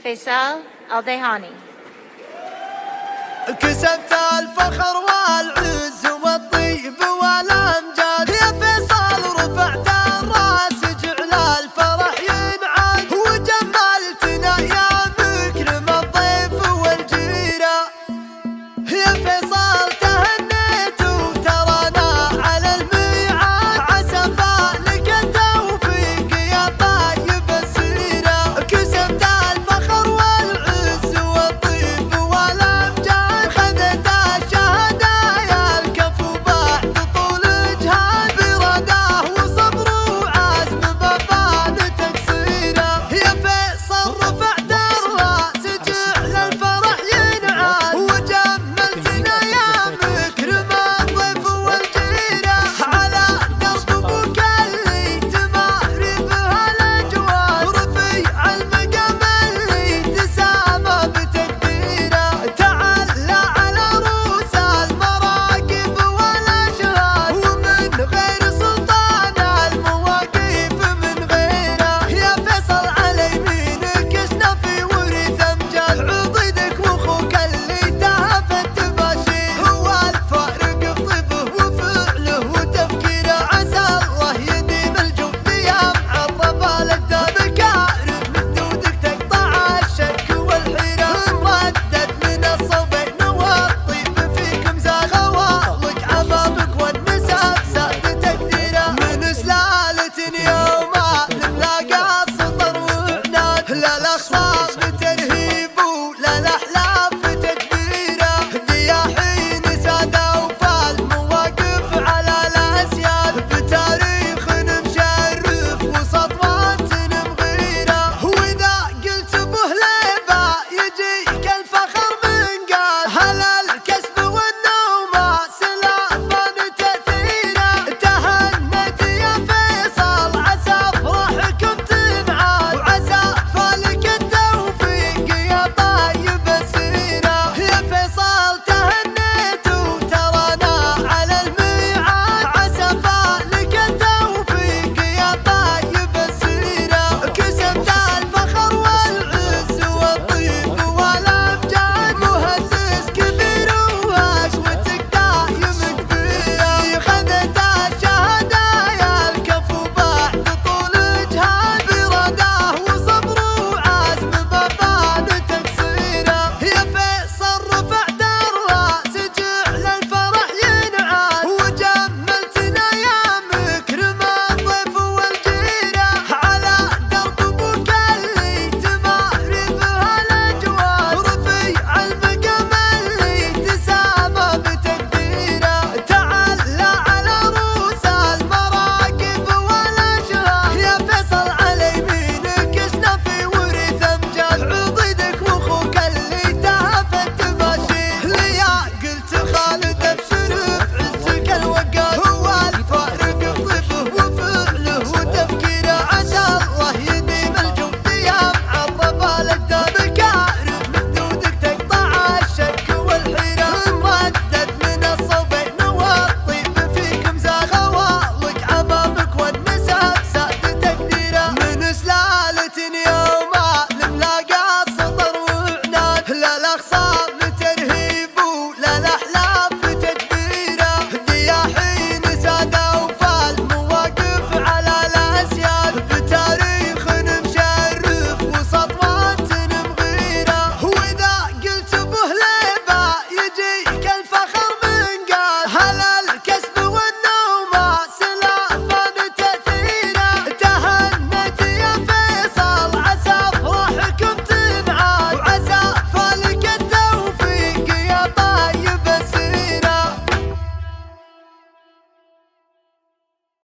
فيصل الديهاني. كسبت الفخر والعز والطيب والامجاد، يا فيصل رفعت الراس جعل الفرح ينعاد، وجملتنا يا مكرم الضيف والجيران. يا فيصل تهنيت وترانا على الميعاد، عسى فالك التوفيق يا طيب السيرة. كسبت الفخر والعز والطيب والامجاد، خذت الشهدايا الكفو بعد طول جهاد، برده وصبر وعزم ما بعد تقصيره. يا فيصل رفعت الراس جعل الفرح ينعاد، وجملتنا يا مكرم الضيف والجيرة، على درب ابوك اللي تماري بها الاجواد، رفيع المقام اللي تسامى بتقديره. تعلى على رؤوس المراكب والاشهاد، ومن غير سلطان المواقف من غيره. يا فيصل على يمينك اشنفي ورث امجاد، عضيدك واخوك اللي تهفت تباشير، هو الفارق في طيبه وفعله وتفكيره. عسى الله يديم الجود يا معرف الاجداد، كارم مجدودك تقطع الشك والحيره، مردد من الصوبين والطيب فيكم زاد، خوالك عمامك والنسب زاد تقديره. من سلالة يوم نملاقى السطر وعناد، لا الاخصام ترهيب